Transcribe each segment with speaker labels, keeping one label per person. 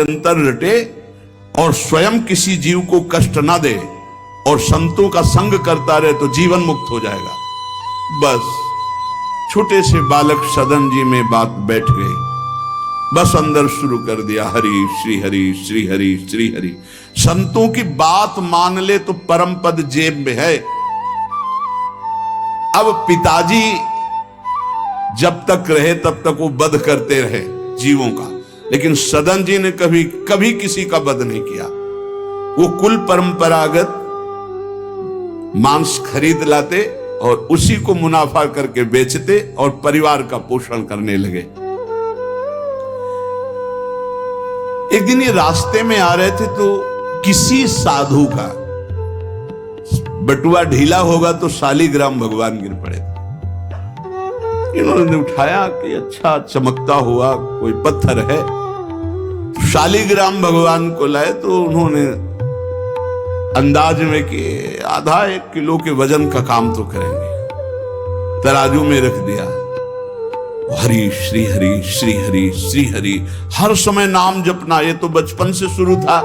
Speaker 1: निरंतर रटे और स्वयं किसी जीव को कष्ट ना दे और संतों का संग करता रहे तो जीवन मुक्त हो जाएगा। बस छोटे से बालक सदन जी में बात बैठ गई, बस अंदर शुरू कर दिया हरि श्री हरि श्री हरि श्री हरि। संतों की बात मान ले तो परम पद जेब में है। अब पिताजी जब तक रहे तब तक वो वध करते रहे जीवों का, लेकिन सदन जी ने कभी कभी किसी का वध नहीं किया। वो कुल परंपरागत मांस खरीद लाते और उसी को मुनाफा करके बेचते और परिवार का पोषण करने लगे। एक दिन ये रास्ते में आ रहे थे तो किसी साधु का बटुआ ढीला होगा तो शालिग्राम भगवान गिर पड़े थे। इन्होंने उठाया कि अच्छा चमकता हुआ कोई पत्थर है, तो शालिग्राम भगवान को लाए तो उन्होंने अंदाज में कि आधा 1 किलो के वजन का काम तो करेंगे, तराजू में रख दिया। हरि श्री हरि श्री हरि श्री हरि, हर समय नाम जपना, ये तो बचपन से शुरू था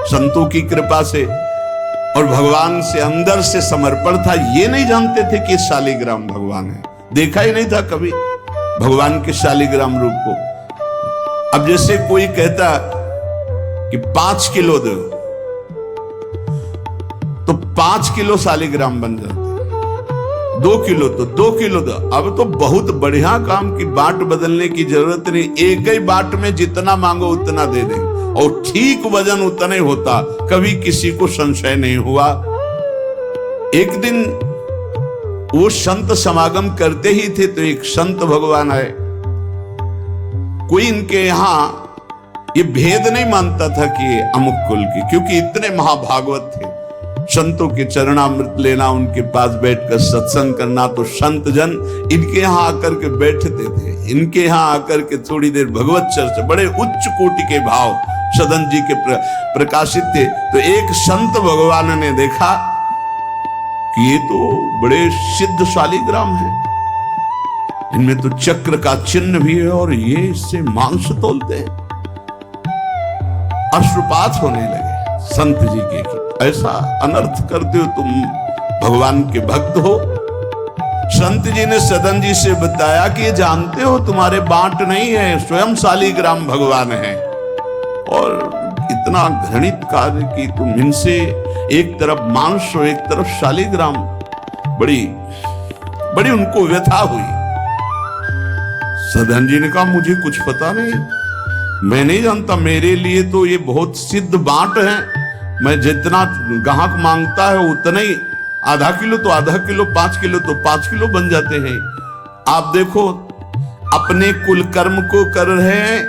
Speaker 1: संतों की कृपा से और भगवान से अंदर से समर्पण था। ये नहीं जानते थे कि शालिग्राम भगवान है, देखा ही नहीं था कभी भगवान के शालिग्राम रूप को। अब जैसे कोई कहता कि 5 किलो दो तो 5 किलो शालिग्राम बन जाते, 2 किलो तो 2 किलो दो। अब तो बहुत बढ़िया काम की बाट बदलने की जरूरत नहीं, एक ही बाट में जितना मांगो उतना दे देंगे और ठीक वजन उतना ही होता, कभी किसी को संशय नहीं हुआ। एक दिन वो संत समागम करते ही थे तो एक संत भगवान आए। कोई इनके यहां ये भेद नहीं मानता था कि अमुक कुल की, क्योंकि इतने महाभागवत थे। संतों के चरणामृत लेना, उनके पास बैठकर सत्संग करना, तो संत जन इनके यहां आकर के बैठते थे। इनके यहां आकर के थोड़ी देर भगवत चर्चा, बड़े उच्च कोटि के भाव सदन जी के प्रकाशित थे। तो एक संत भगवान ने देखा कि ये तो बड़े सिद्ध शालिग्राम है, इनमें तो चक्र का चिन्ह भी है और ये इससे मांस तोलते हैं। अश्रुपात होने लगे संत जी के कि ऐसा अनर्थ करते हो तुम, भगवान के भक्त हो। संत जी ने सदन जी से बताया कि ये जानते हो तुम्हारे बांट नहीं है, स्वयं शालिग्राम भगवान है और इतना घृणित कार्य कि तुम इनसे एक तरफ मांस और एक तरफ शालिग्राम। बड़ी बड़ी उनको व्यथा हुई। सदन जी ने कहा मुझे कुछ पता नहीं, मैं नहीं जानता, मेरे लिए तो ये बहुत सिद्ध बांट है, मैं जितना ग्राहक मांगता है उतना ही, आधा किलो तो आधा किलो, 5 किलो तो 5 किलो बन जाते हैं। आप देखो अपने कुल कर्म को कर रहे हैं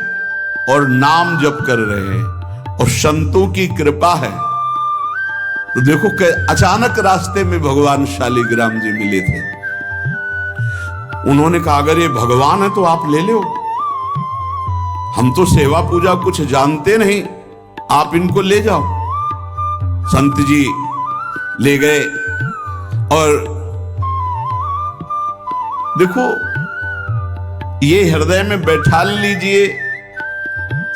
Speaker 1: और नाम जप कर रहे हैं और संतों की कृपा है। तो देखो अचानक रास्ते में भगवान शालिग्राम जी मिले थे। उन्होंने कहा अगर ये भगवान है तो आप ले लो, हम तो सेवा पूजा कुछ जानते नहीं, आप इनको ले जाओ। संत जी ले गए और देखो ये हृदय में बैठा लीजिए,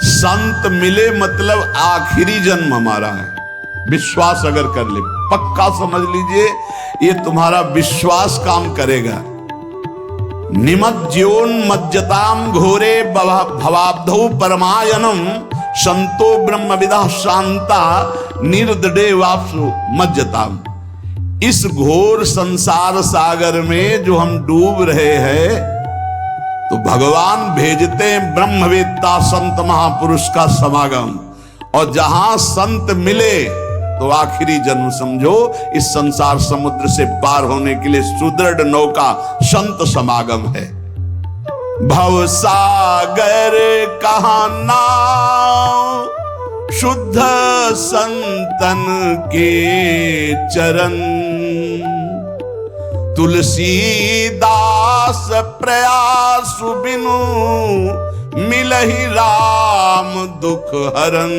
Speaker 1: संत मिले मतलब आखिरी जन्म हमारा है। विश्वास अगर कर ले, पक्का समझ लीजिए ये तुम्हारा विश्वास काम करेगा। निमज्जोन्मज्जताम घोरे भवाब्धौ परमायनम संतो ब्रह्मविदा शांता निर्दडे वापसु मज्जताम। इस घोर संसार सागर में जो हम डूब रहे हैं तो भगवान भेजते हैं ब्रह्मवेत्ता संत महापुरुष का समागम, और जहां संत मिले तो आखिरी जन्म समझो इस संसार समुद्र से पार होने के लिए सुदृढ़ नौका संत समागम है। भव सागर कहाँ नाव, शुद्ध संतन के चरण, तुलसीदास प्रयास बिनु मिलहि राम दुख हरन।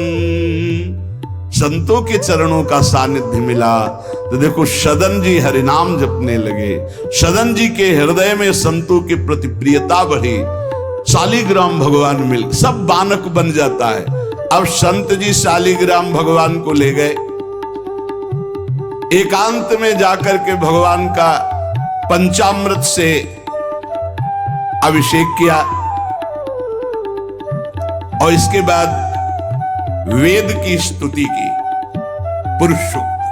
Speaker 1: संतों के चरणों का सानिध्य मिला तो देखो सदन जी हरिनाम जपने लगे। सदन जी के हृदय में संतों के प्रति प्रियता बढ़ी। शालिग्राम भगवान मिल, सब बानक बन जाता है। अब संत जी शालिग्राम भगवान को ले गए, एकांत में जाकर के भगवान का पंचामृत से अभिषेक किया और इसके बाद वेद की स्तुति की। पुरुष सूक्त,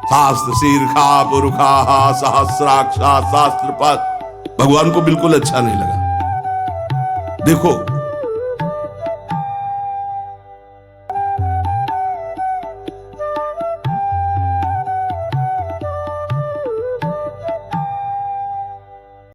Speaker 1: शास्त्र शीर्षा पुरुषा सहस्राक्षा शास्त्र पाठ, भगवान को बिल्कुल अच्छा नहीं लगा। देखो